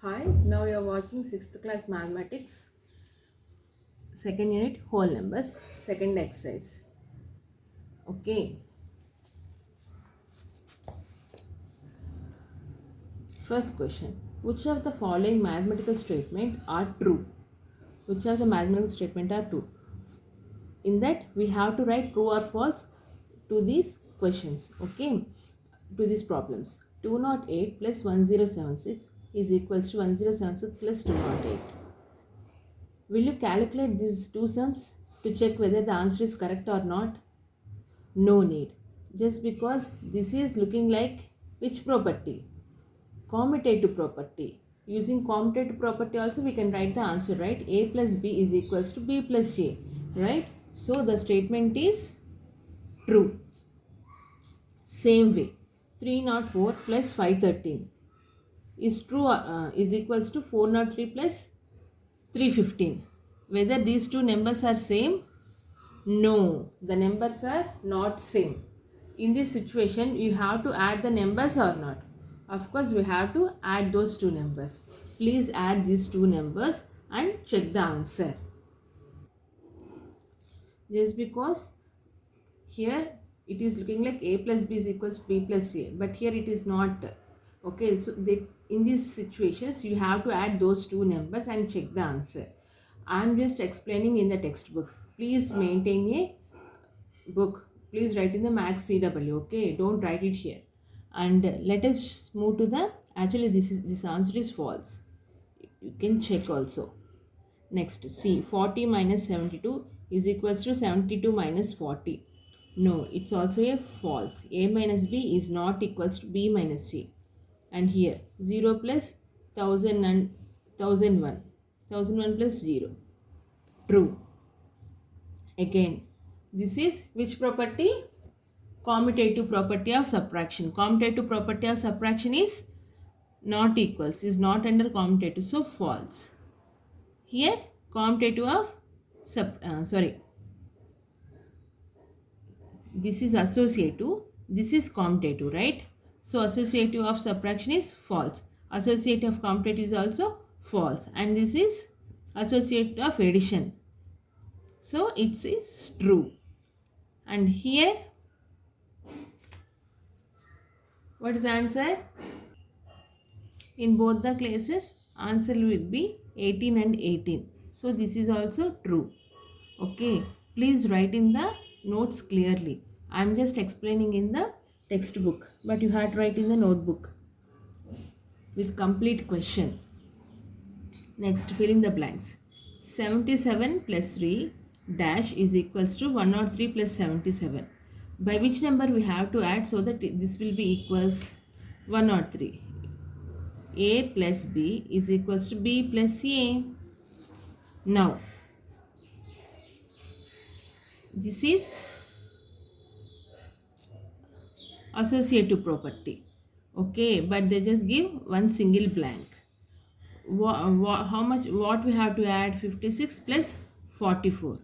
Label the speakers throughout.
Speaker 1: Hi, now you are watching 6th class mathematics, second unit whole numbers, second exercise. Okay, first question. Which of the following mathematical statement are true? Which of the mathematical statement are true? In that we have to write true or false to these questions. Okay, to these problems. 208 plus 1076 is equals to 1076 plus 208. Will you calculate these two sums to check whether the answer is correct or not? No need. Just because this is looking like which property? Commutative property. Using commutative property also we can write the answer, right? A plus B is equals to B plus A, right? So the statement is true. Same way, 304 plus 513 is true, is equals to 403 plus 315. Whether these two numbers are same? No, the numbers are not same. In this situation, you have to add the numbers or not? Of course, we have to add those two numbers. Please add these two numbers and check the answer. Just because here it is looking like A plus B is equals to B plus A, but here it is not. Okay, so in these situations, you have to add those two numbers and check the answer. I am just explaining in the textbook. Please maintain a book. Please write in the max CW. Okay, don't write it here. And let us move to the, actually this answer is false. You can check also. Next, C, 40 minus 72 is equals to 72 minus 40. No, it's also a false. A minus B is not equals to B minus C. And here 0 plus 1000 and 1001. 1001 plus 0. True. Again, this is which property? Commutative property of subtraction. Commutative property of subtraction is not equals, is not under commutative, so false. Here commutative of this is associative, this is commutative, right? So associative of subtraction is false, associative of commutative is also false, and this is associative of addition, so it is true. And here what is the answer? In both the cases answer will be 18 and 18, so this is also true. Okay, please write in the notes clearly. I am just explaining in the textbook, but you have to write in the notebook with complete question. Next, fill in the blanks. 77 plus 3 dash is equals to 103 plus 77. By which number we have to add so that this will be equals 103? A plus B is equals to B plus A. Now, this is associative property. Okay, but they just give one single blank. How much, what we have to add? 56 plus 44.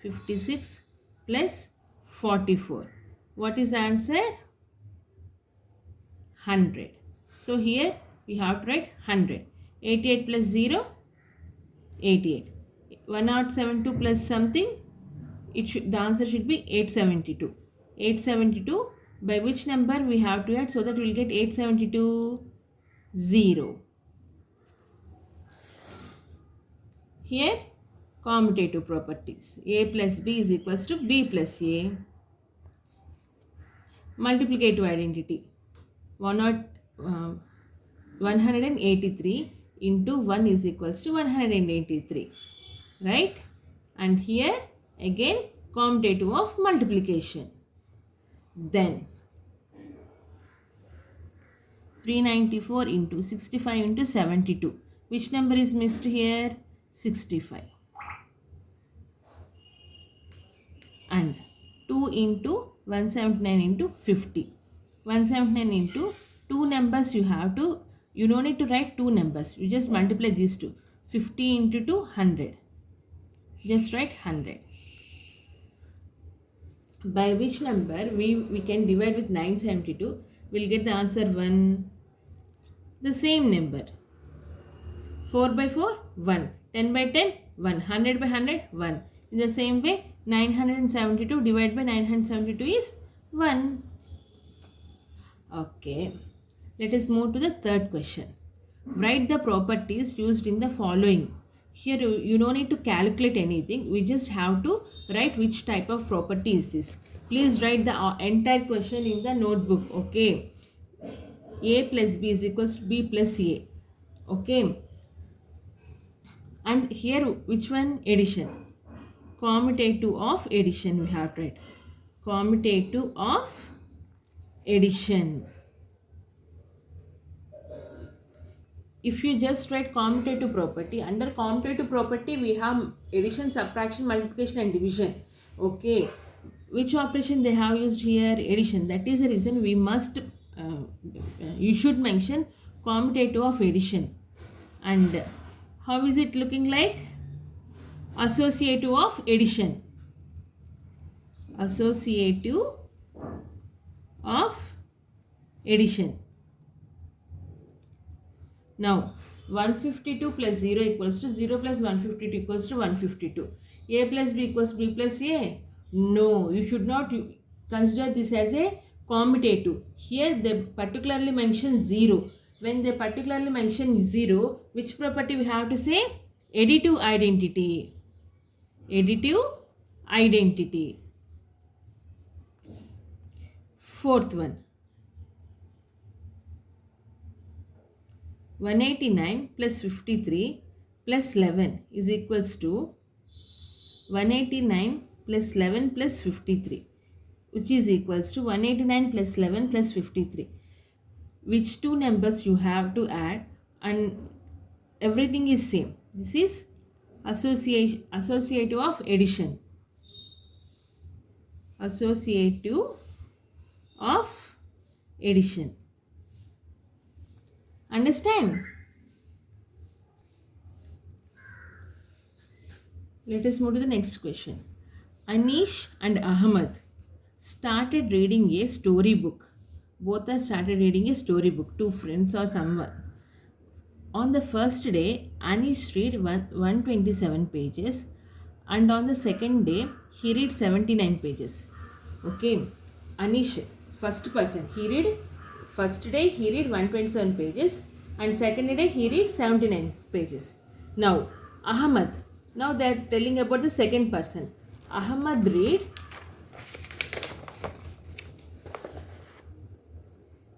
Speaker 1: 56 plus 44. What is the answer? 100. So here we have to write 100. 88 plus 0, 88. 1072 plus something, the answer should be 872. 872, by which number we have to add so that we will get 872? 0. Here commutative properties. A plus B is equals to B plus A. Multiplicative identity. 183 into 1 is equals to 183. Right? And here again commutative of multiplication. Then 394 into 65 into 72. Which number is missed here? 65. And 2 into 179 into 50. 179 into two numbers you don't need to write two numbers. You just multiply these two. 50 into 2, 100. Just write 100. By which number we can divide with 972? We'll get the answer 1. The same number. 4 by 4, 1. 10 by 10, 1. 100 by 100, 1. In the same way, 972 divided by 972 is 1. Okay. Let us move to the third question. Write the properties used in the following. Here you don't need to calculate anything. We just have to write which type of property is this. Please write the entire question in the notebook. Okay. A plus B is equals to B plus A. Okay. And here which one? Addition. Commutative of addition we have to write. Commutative of addition. If you just write commutative property, under commutative property we have addition, subtraction, multiplication and division. Okay, which operation they have used here? Addition. That is the reason we must you should mention commutative of addition. And how is it looking like? Associative of addition. Associative of addition. Now 152 plus 0 equals to 0 plus 152 equals to 152. A plus B equals B plus A. No, you should not consider this as a commutative. Here they particularly mention 0. When they particularly mention 0, which property we have to say? Additive identity. Additive identity. Fourth one. 189 plus 53 plus 11 is equals to 189 plus 11 plus 53, which is equals to 189 plus 11 plus 53. Which two numbers you have to add and everything is same. This is associative of addition. Associative of addition. Understand? Let us move to the next question. Anish and Ahmad started reading a storybook. Both are started reading a storybook, two friends or someone. On the first day, Anish read 127 pages and on the second day, he read 79 pages. Okay, Anish, first person, first day he read 127 pages and second day he read 79 pages. Now Ahmad, now they are telling about the second person. Ahmad read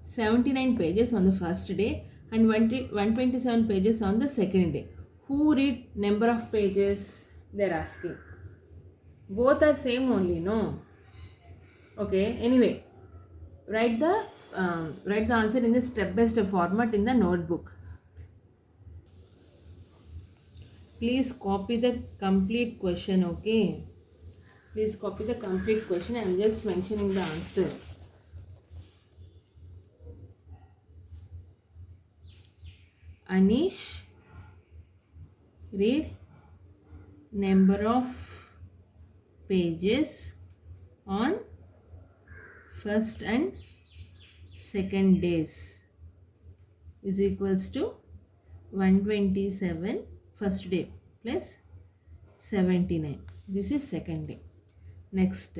Speaker 1: 79 pages on the first day and 127 pages on the second day. Who read number of pages? They are asking. Both are same only, no? Okay, anyway, write the answer in the step-by-step format in the notebook. Please copy the complete question, okay? Please copy the complete question. I am just mentioning the answer. Anish read number of pages on first and second days is equals to 127 first day plus 79. This is second day. Next,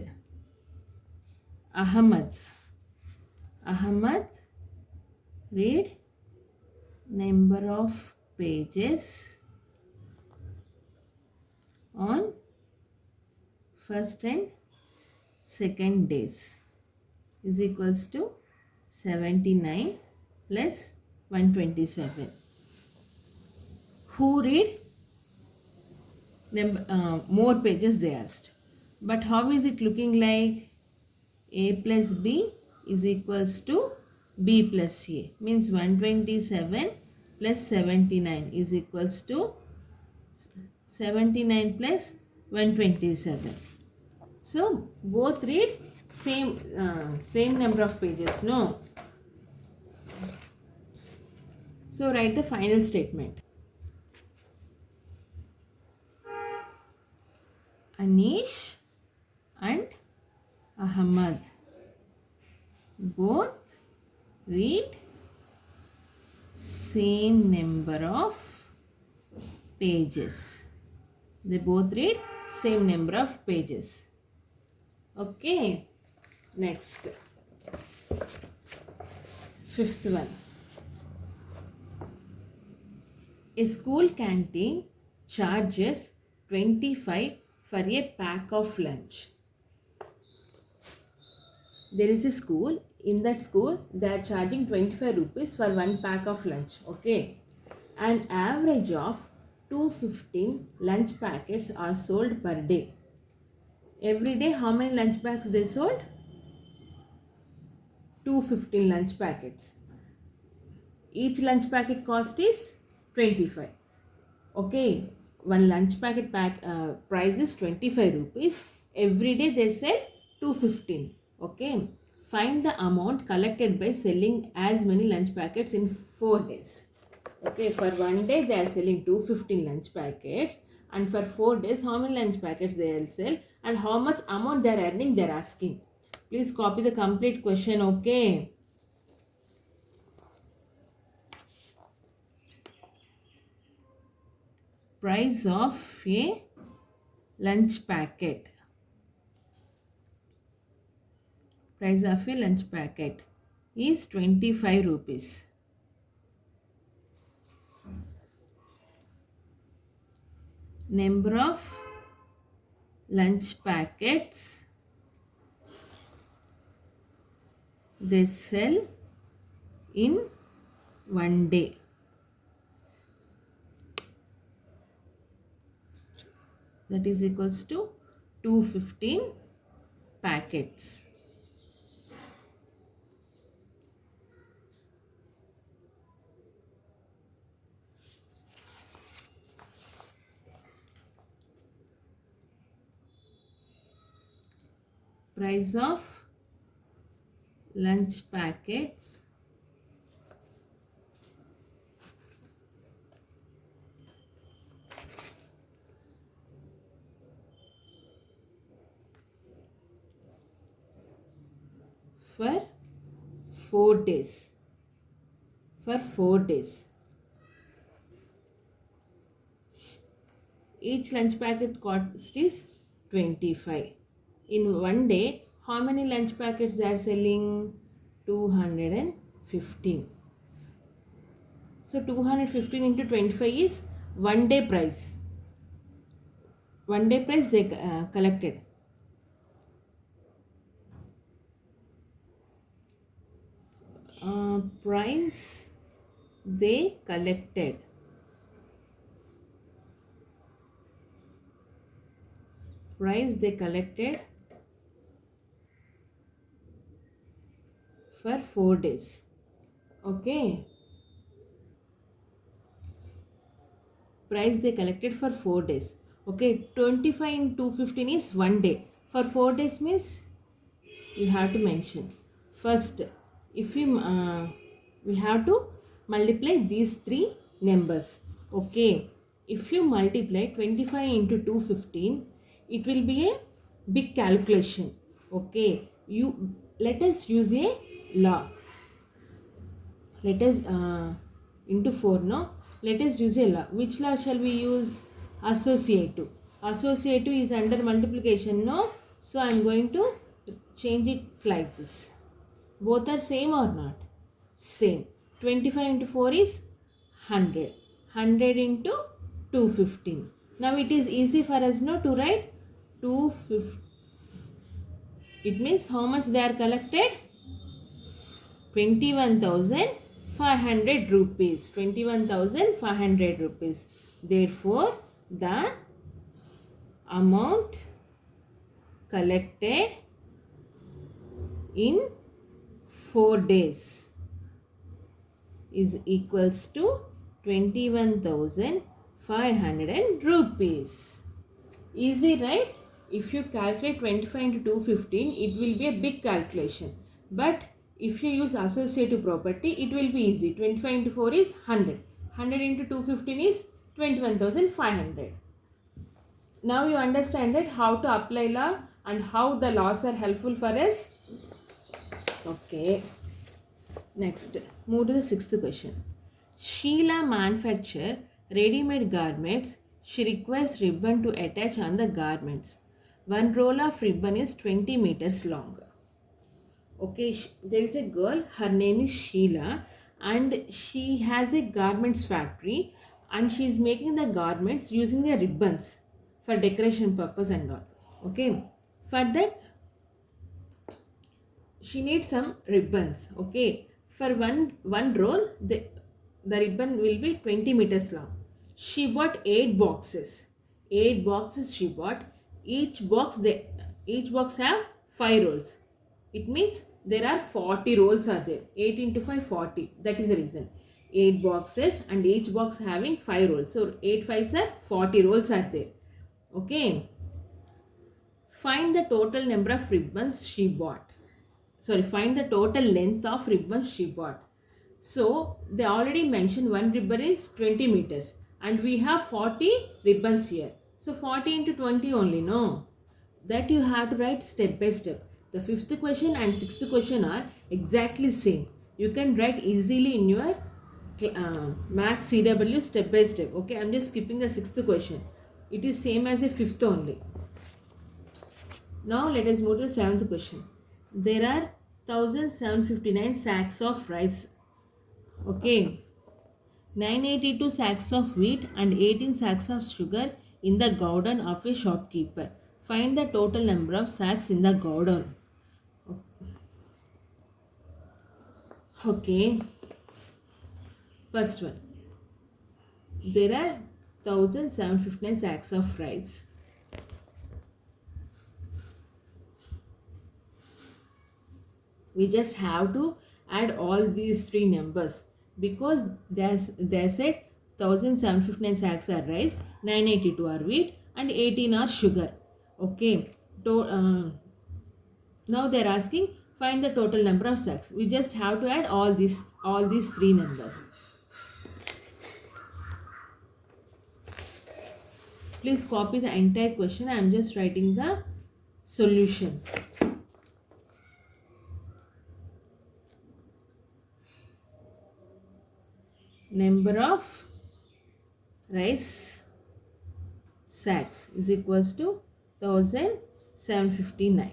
Speaker 1: Ahmad read number of pages on first and second days is equals to 79 plus 127. Who read more pages, they asked. But how is it looking like? A plus B is equals to B plus A. Means 127 plus 79 is equals to 79 plus 127. So both read same number of pages, no? So write the final statement. Anish and Ahmad both read same number of pages. They both read same number of pages. Okay. Next. Fifth one. A school canteen charges 25 for a pack of lunch. There is a school. In that school, they are charging 25 rupees for one pack of lunch. Okay. An average of 215 lunch packets are sold per day. Every day, how many lunch bags they sold? 215 lunch packets. Each lunch packet cost is 25. Okay, one lunch packet price is 25 rupees. Every day they sell 215. Okay, find the amount collected by selling as many lunch packets in 4 days. Okay, for one day they are selling 215 lunch packets, and for 4 days how many lunch packets they will sell and how much amount they are earning they are asking. Please copy the complete question. Okay. Price of a lunch packet. Price of a lunch packet is 25 rupees. Number of lunch packets they sell in one day. That is equals to 215 packets. Price of lunch packets for 4 days. For 4 days. Each lunch packet cost is 25. In one day, how many lunch packets they are selling? 215. So 215 into 25 is one day price. One day price they collected. Price they collected. Price they collected for 4 days. Okay. Price they collected for 4 days. Okay. 25 into 215 is one day. For 4 days means you have to mention. First, if we have to multiply these three numbers. Okay. If you multiply 25 into 215, it will be a big calculation. Okay. Let us use a law. Let us into 4, no? Let us use a law. Which law shall we use? Associative. Associative is under multiplication, no? So I am going to change it like this. Both are same or not? Same. 25 into 4 is 100. 100 into 215. Now it is easy for us, no, to write 250. It means how much they are collected? 21,500 rupees. 21,500 rupees. Therefore, the amount collected in 4 days is equals to 21,500 rupees. Easy, right? If you calculate 25 into 215, it will be a big calculation. But if you use associative property, it will be easy. 25 into 4 is 100. 100 into 215 is 21,500. Now you understand it, how to apply law and how the laws are helpful for us. Okay. Next, move to the 6th question. Sheila manufacture ready-made garments, she requires ribbon to attach on the garments. One roll of ribbon is 20 meters long. Okay, there is a girl, her name is Sheila, and she has a garments factory, and she is making the garments using the ribbons for decoration purpose and all. Okay, for that she needs some ribbons. Okay, for one roll the ribbon will be 20 meters long. She bought 8 boxes she bought. Each box have 5 rolls. It means there are 40 rolls are there. 8 into 5 40. That is the reason. 8 boxes and each box having 5 rolls. So 8 5s are 40 rolls are there. Okay. Find the total number of ribbons she bought. Find the total length of ribbons she bought. So they already mentioned one ribbon is 20 meters and we have 40 ribbons here. So 40 into 20 only, no? That you have to write step by step. The 5th question and 6th question are exactly same. You can write easily in your Maths CW step by step. Okay, I am just skipping the 6th question. It is same as a 5th only. Now let us move to the 7th question. There are 1759 sacks of rice. Okay. 982 sacks of wheat and 18 sacks of sugar in the godown of a shopkeeper. Find the total number of sacks in the godown. Okay. First one. There are 1759 sacks of rice. We just have to add all these 3 numbers because they said 1759 sacks are rice, 982 are wheat and 18 are sugar. Okay. Now they are asking find the total number of sacks. We just have to add all these 3 numbers. Please copy the entire question. I am just writing the solution. Number of rice sacks is equals to 1759.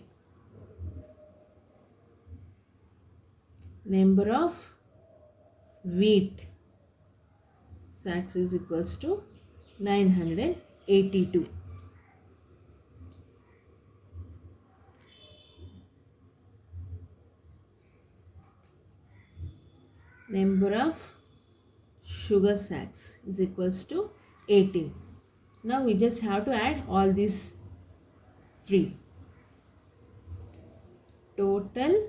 Speaker 1: Number of wheat sacks is equals to 982. Number of sugar sacks is equals to 18. Now we just have to add all these 3. Total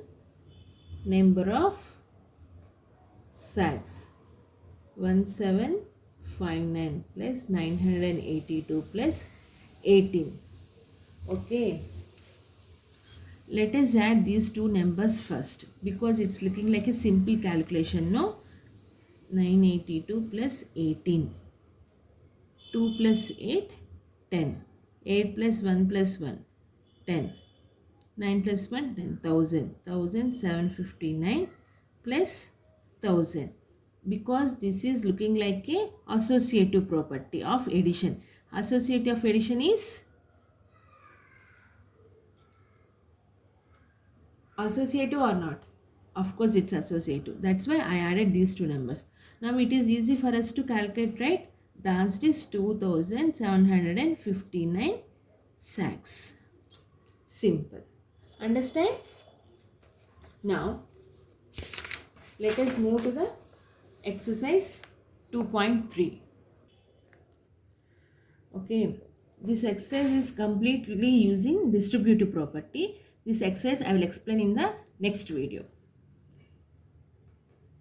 Speaker 1: number of sacks 1759 plus 982 plus 18. Okay. Let us add these 2 numbers first because it's looking like a simple calculation, no? 982 plus 18. 2 plus 8, 10. 8 plus 1 plus 1, 10. 9 plus 1, 10. 1000. 1759 plus 1000. Because this is looking like a associative property of addition. Associative of addition is associative or not? Of course it's associative. That's why I added these 2 numbers. Now it is easy for us to calculate, right? The answer is 2759 sacks. Simple. Understand? Now let us move to the exercise 2.3. Okay. This exercise is completely using distributive property. This exercise I will explain in the next video.